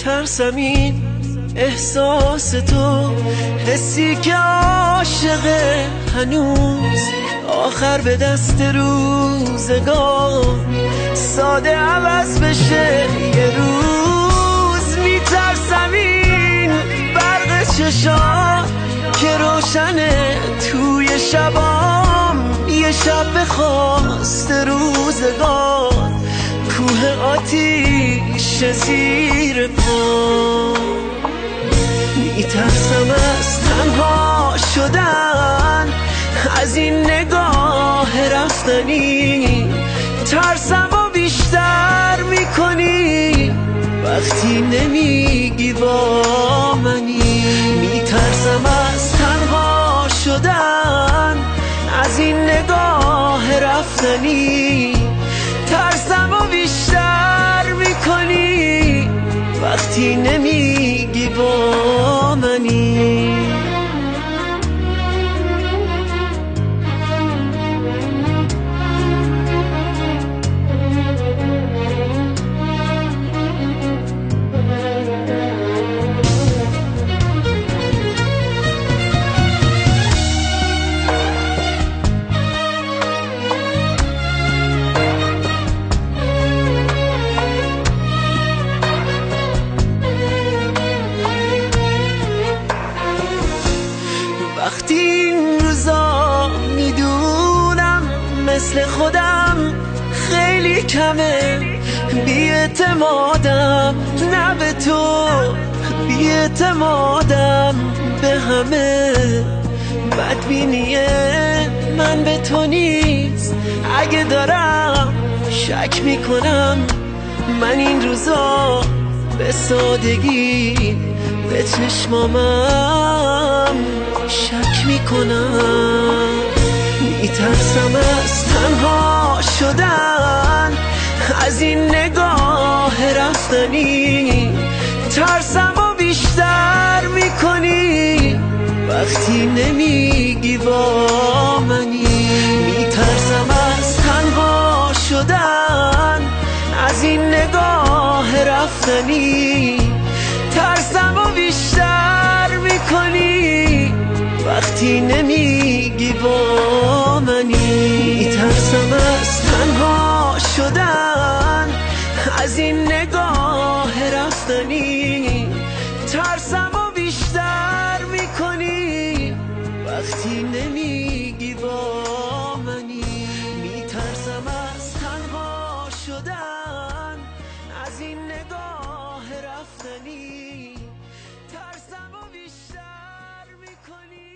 میترسم این احساس تو، حسی که عاشقه هنوز آخر به دست روزگار ساده عوض بشه یه روز. میترسم این برق چشات که روشنه توی شبام، یه شب بخواست روزگار کوه آتیش زیر پا. میترسم از تنها شدن، از این نگاه رفتنی ترسم و بیشتر میکنی وقتی نمیگی با منی. میترسم از تنها شدن، از این نگاه رفتنی ترسم و بیشتر میکنی وقتی نمیگی با منی. وقتی این روزا میدونم مثل خودم خیلی کمه، بی‌اعتمادم نه به تو، بی‌اعتمادم به همه. بدبینی من به تو نیست، اگه دارم شک میکنم من این روزا به سادگی به چشمامم شک میکنم. میترسم از تنها شدن، از این نگاه رفتنی ترسم و بیشتر میکنی وقتی نمیگی با منی. میترسم از تنها شدن، از این نگاه رفتنی ترسم و بیشتر میکنی وقتی نمیگی با منی. میترسم از تنها شدن، از این نگاه رفتنی ترسم و بیشتر میکنی وقتی نمیگی با منی. میترسم از تنها شدن، از این نگاه رفتنی ترسم و بیشتر میکنی